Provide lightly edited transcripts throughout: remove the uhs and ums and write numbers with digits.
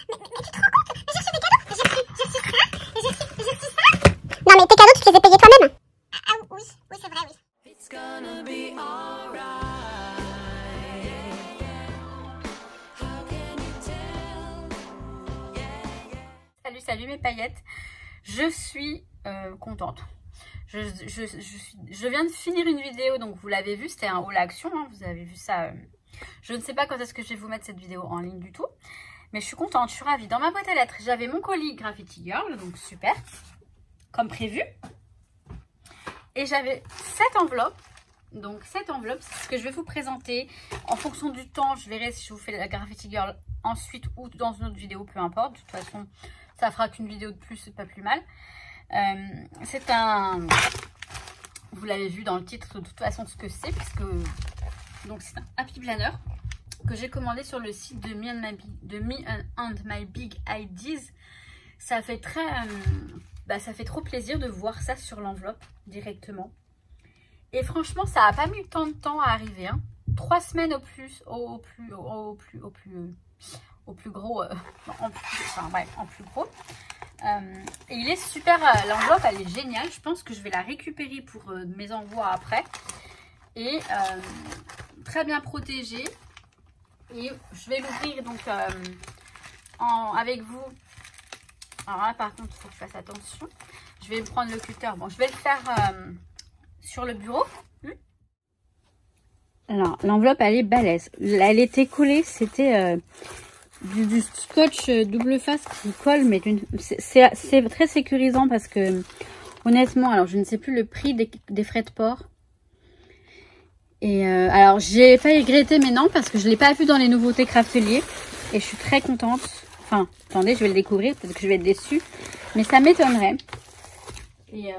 Non mais tes cadeaux, tu te les as payés toi-même. Ah oui, oui c'est vrai, oui. It's gonna be alright. Salut mes paillettes. Je suis contente. Je viens de finir une vidéo, donc vous l'avez vu, c'était un haul action, hein, vous avez vu ça. Je ne sais pas quand est-ce que je vais vous mettre cette vidéo en ligne du tout, mais je suis contente, je suis ravie. Dans ma boîte à lettres, j'avais mon colis Graffiti Girl, donc super, comme prévu. Et j'avais cette enveloppe. Donc cette enveloppe, c'est ce que je vais vous présenter. En fonction du temps, je verrai si je vous fais la Graffiti Girl ensuite ou dans une autre vidéo, peu importe. De toute façon, ça fera qu'une vidéo de plus, c'est pas plus mal. C'est un... Vous l'avez vu dans le titre, de toute façon, ce que c'est, puisque... Donc c'est un Happy Planner que j'ai commandé sur le site de Me and My Big Ideas. Ça fait très... ça fait trop plaisir de voir ça sur l'enveloppe directement. Et franchement, ça n'a pas mis tant de temps à arriver. Hein. 3 semaines au plus gros. En plus gros. Et il est super, l'enveloppe elle est géniale. Je pense que je vais la récupérer pour mes envois après. Et très bien protégée. Et je vais l'ouvrir donc avec vous. Alors là par contre il faut que je fasse attention. Je vais prendre le cutter. Bon, je vais le faire sur le bureau. Alors l'enveloppe elle est balèze. Elle était collée, c'était du scotch double face qui colle, mais c'est très sécurisant parce que honnêtement, alors je ne sais plus le prix des frais de port. Et alors j'ai failli regretter, mais non, parce que je ne l'ai pas vu dans les nouveautés Craftelier et je suis très contente. Enfin, attendez, je vais le découvrir, peut-être que je vais être déçue, mais ça m'étonnerait. Et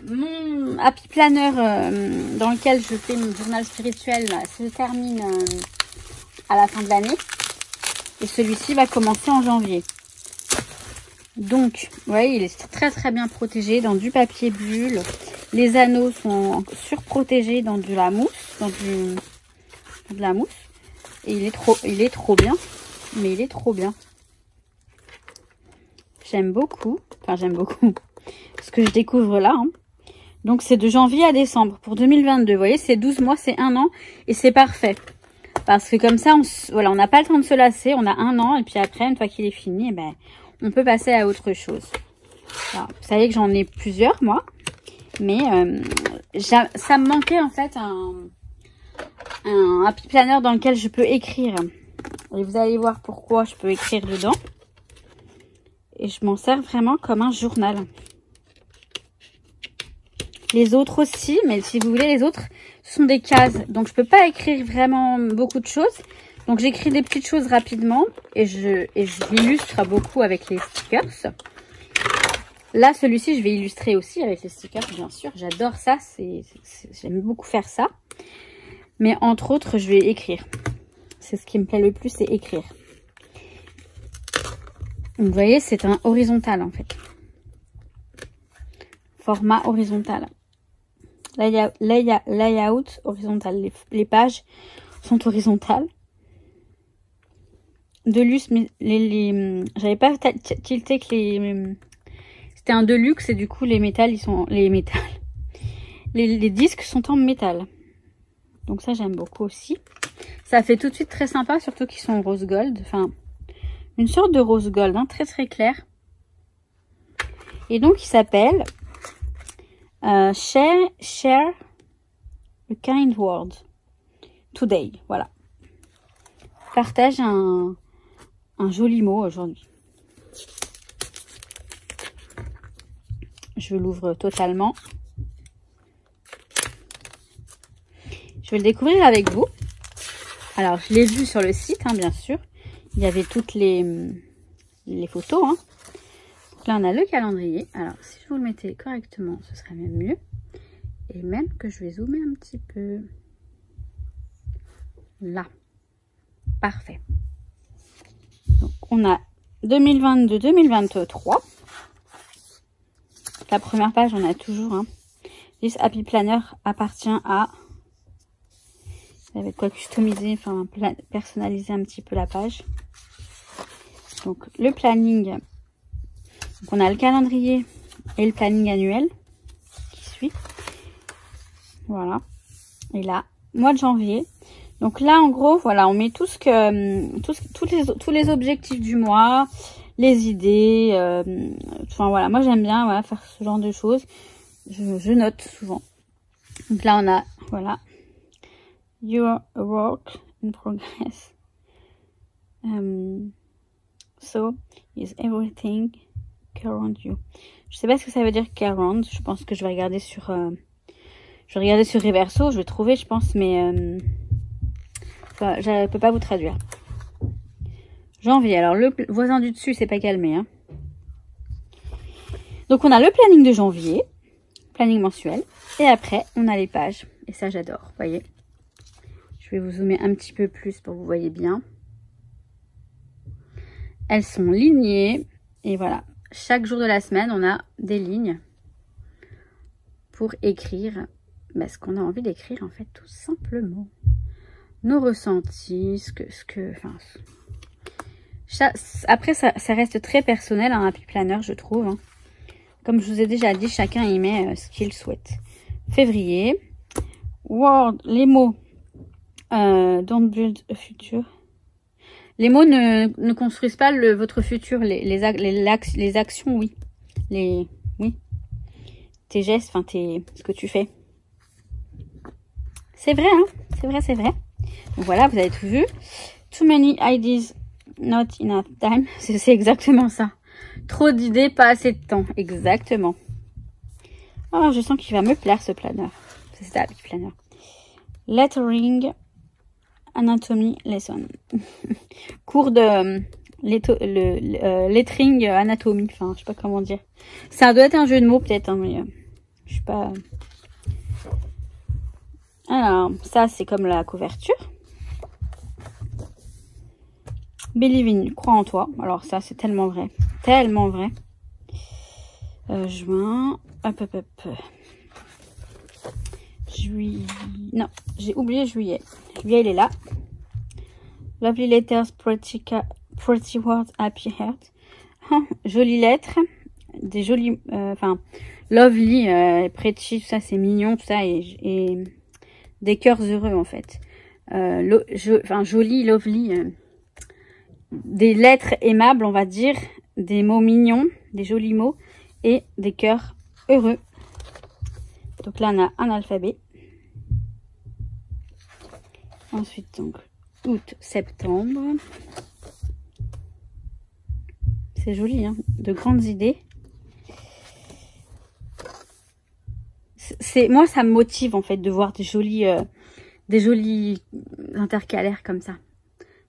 mon Happy Planner dans lequel je fais mon journal spirituel se termine à la fin de l'année. Et celui-ci va commencer en janvier. Donc, vous voyez, il est très très bien protégé dans du papier bulle. Les anneaux sont surprotégés dans de la mousse. Dans de la mousse. Et il est trop bien. Mais il est trop bien. J'aime beaucoup. Enfin, j'aime beaucoup. Ce que je découvre là. Hein. Donc, c'est de janvier à décembre pour 2022. Vous voyez, c'est 12 mois, c'est 1 an. Et c'est parfait. Parce que comme ça, on n'a pas le temps de se lasser. On a 1 an. Et puis après, une fois qu'il est fini, on peut passer à autre chose. Alors, vous savez que j'en ai plusieurs, moi. Mais ça me manquait, en fait, un Happy Planner dans lequel je peux écrire. Et vous allez voir pourquoi je peux écrire dedans. Et je m'en sers vraiment comme un journal. Les autres aussi, mais si vous voulez, les autres, ce sont des cases. Donc, je peux pas écrire vraiment beaucoup de choses. Donc, j'écris des petites choses rapidement. Et je l'illustre beaucoup avec les stickers. Là, celui-ci, je vais illustrer aussi avec les stickers, bien sûr. J'adore ça. J'aime beaucoup faire ça. Mais entre autres, je vais écrire. C'est ce qui me plaît le plus, c'est écrire. Vous voyez, c'est un horizontal, en fait. Format horizontal. Layout horizontal. Les pages sont horizontales. Deluxe, j'avais pas tilté que c'était un Deluxe et du coup les métals, les disques sont en métal. Donc ça j'aime beaucoup aussi. Ça fait tout de suite très sympa, surtout qu'ils sont rose gold. Enfin, une sorte de rose gold, hein, très très clair. Et donc il s'appelle Share a kind word today. Voilà. Partage un joli mot aujourd'hui. Je l'ouvre totalement. Je vais le découvrir avec vous. Alors, je l'ai vu sur le site, hein, bien sûr. Il y avait toutes les photos. Hein. Donc là, on a le calendrier. Alors, si je vous le mettais correctement, ce serait même mieux. Et même que je vais zoomer un petit peu. Là. Parfait. Donc, on a 2022-2023. La première page, on a toujours. Hein. This Happy Planner appartient à... Avec quoi customiser, enfin personnaliser un petit peu la page. Donc le planning, donc on a le calendrier et le planning annuel qui suit. Voilà. Et là, mois de janvier. Donc là, en gros, voilà, on met tout ce que, tous les objectifs du mois, les idées. Enfin voilà, moi j'aime bien voilà, faire ce genre de choses. Je note souvent. Donc là, on a, voilà, your work in progress. So is everything current you. Je sais pas ce que ça veut dire current. Je pense que je vais regarder sur Reverso. Je vais trouver, je pense, mais enfin, je peux pas vous traduire. Janvier. Alors le voisin du dessus s'est pas calmé. Hein. Donc on a le planning de janvier, planning mensuel, et après on a les pages. Et ça j'adore. Vous voyez. Je vais vous zoomer un petit peu plus pour que vous voyez bien. Elles sont lignées et voilà. Chaque jour de la semaine, on a des lignes pour écrire ce qu'on a envie d'écrire en fait, tout simplement. Nos ressentis, après, ça reste très personnel, un Happy Planner, je trouve. Hein. Comme je vous ai déjà dit, chacun y met ce qu'il souhaite. Février. Word, les mots. Don't build a future. Les mots ne construisent pas votre futur. Les actions, oui. Oui. Tes gestes, enfin, ce que tu fais. C'est vrai, hein. C'est vrai. Donc voilà, vous avez tout vu. Too many ideas, not enough time. C'est exactement ça. Trop d'idées, pas assez de temps. Exactement. Oh, je sens qu'il va me plaire ce planeur. C'est ça, le planeur. Lettering. Anatomy lesson. Cours de lettering anatomie. Enfin, je sais pas comment dire. Ça doit être un jeu de mots peut-être, hein, mais je sais pas. Alors, ça c'est comme la couverture. Believe in, crois en toi. Alors ça c'est tellement vrai. Tellement vrai. Juin. Hop. Juillet. Non, j'ai oublié juillet. Juillet, il est là. Lovely letters, pretty words, happy heart. Jolies lettres. Des jolies... lovely, pretty, tout ça, c'est mignon, tout ça. Et des cœurs heureux, en fait. Joli, lovely. Des lettres aimables, on va dire. Des mots mignons, des jolis mots. Et des cœurs heureux. Donc là, on a un alphabet. Ensuite, donc, août, septembre. C'est joli, hein. De grandes idées. Moi, ça me motive, en fait, de voir des jolis intercalaires comme ça.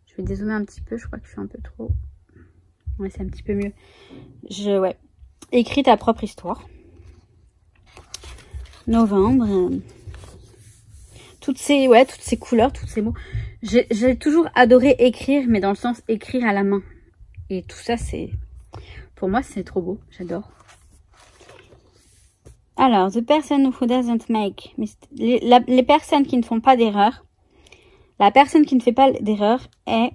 Je vais dézoomer un petit peu. Je crois que je suis un peu trop... Ouais, c'est un petit peu mieux. Ouais. Écris ta propre histoire. Novembre. Toutes ces couleurs, tous ces mots. J'ai toujours adoré écrire, mais dans le sens écrire à la main. Et tout ça, pour moi, c'est trop beau. J'adore. Alors, the person who doesn't make les personnes qui ne font pas d'erreur. La personne qui ne fait pas d'erreur est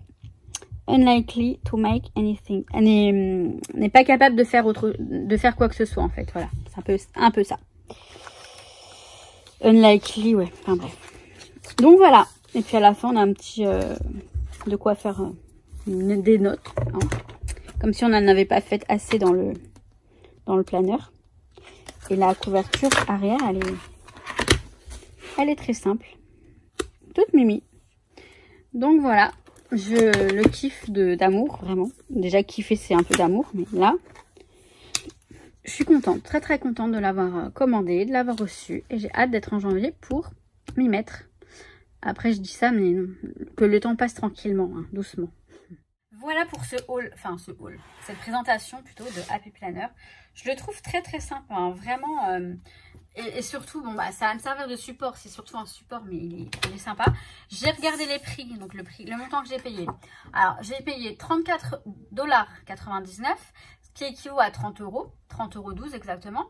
unlikely to make anything. Elle n'est pas capable de faire quoi que ce soit, en fait. Voilà, c'est un peu ça. Unlikely, ouais. Enfin bref. Donc voilà. Et puis à la fin, on a un petit de quoi faire des notes. Hein. Comme si on n'en avait pas fait assez dans le planeur. Et la couverture arrière, elle est très simple. Toute mimi. Donc voilà. Je le kiffe d'amour, vraiment. Déjà kiffer, c'est un peu d'amour. Mais là, je suis contente. Très très contente de l'avoir commandé, de l'avoir reçu. Et j'ai hâte d'être en janvier pour m'y mettre. Après, je dis ça, mais non, que le temps passe tranquillement, hein, doucement. Voilà pour ce haul, cette présentation plutôt de Happy Planner. Je le trouve très très sympa, hein, vraiment. Et surtout, bon, ça va me servir de support. C'est surtout un support, mais il est sympa. J'ai regardé les prix, donc le montant que j'ai payé. Alors, j'ai payé 34,99 $, ce qui équivaut à 30 €, 30,12 € exactement.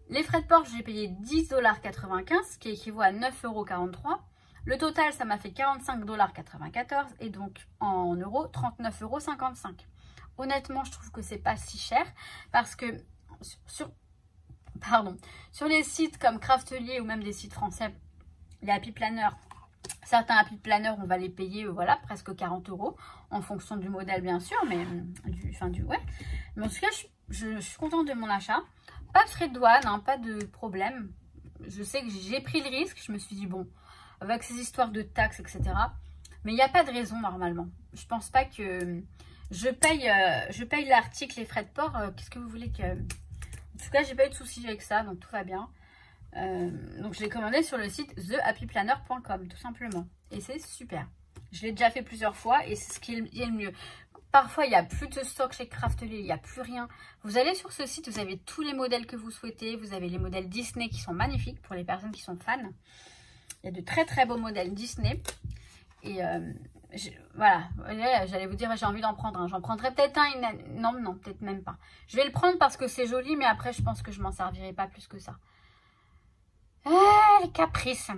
Les frais de port, j'ai payé 10,95 $, ce qui équivaut à 9,43 €. Le total, ça m'a fait 45,94 $ et donc en euros, 39,55 €. honnêtement, je trouve que c'est pas si cher. Parce que sur les sites comme Craftelier ou même des sites français, les Happy Planner, certains Happy Planner, on va les payer voilà, presque 40 € en fonction du modèle bien sûr, mais ouais. Mais en tout cas, je suis contente de mon achat. Pas de frais de douane, hein, pas de problème. Je sais que j'ai pris le risque. Je me suis dit, bon, avec ces histoires de taxes, etc. Mais il n'y a pas de raison normalement. Je pense pas que... Je paye l'article, les frais de port. Qu'est-ce que vous voulez que... En tout cas, j'ai pas eu de soucis avec ça, donc tout va bien. Donc je l'ai commandé sur le site thehappyplanner.com, tout simplement. Et c'est super. Je l'ai déjà fait plusieurs fois et c'est ce qui est le mieux. Parfois, il n'y a plus de stock chez Craftelier, il n'y a plus rien. Vous allez sur ce site, vous avez tous les modèles que vous souhaitez. Vous avez les modèles Disney qui sont magnifiques pour les personnes qui sont fans. Il y a de très très beaux modèles Disney. Et voilà, j'allais vous dire, j'ai envie d'en prendre un. J'en prendrai peut-être un. Non, peut-être même pas. Je vais le prendre parce que c'est joli, mais après, je pense que je m'en servirai pas plus que ça. Ah, les caprices.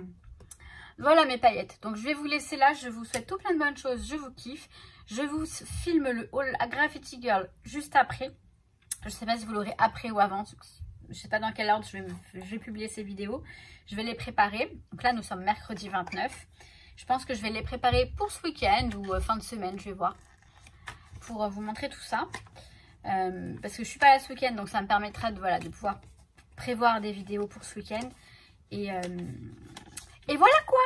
Voilà mes paillettes. Donc, je vais vous laisser là. Je vous souhaite tout plein de bonnes choses. Je vous kiffe. Je vous filme le haul à Graffiti Girl juste après. Je ne sais pas si vous l'aurez après ou avant. Je ne sais pas dans quel ordre je vais publier ces vidéos. Je vais les préparer. Donc là, nous sommes mercredi 29. Je pense que je vais les préparer pour ce week-end ou fin de semaine. Je vais voir. Pour vous montrer tout ça. Parce que je ne suis pas là ce week-end. Donc ça me permettra de pouvoir prévoir des vidéos pour ce week-end. Et voilà quoi.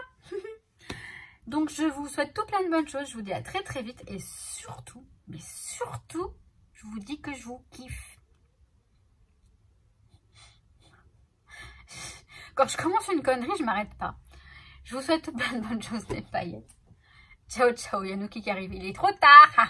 Donc je vous souhaite tout plein de bonnes choses. Je vous dis à très très vite. Et surtout, mais surtout, je vous dis que je vous kiffe. Quand je commence une connerie, je m'arrête pas. Je vous souhaite tout plein de bonnes choses, les paillettes. Ciao, ciao. Il y a Nuki qui arrive. Il est trop tard.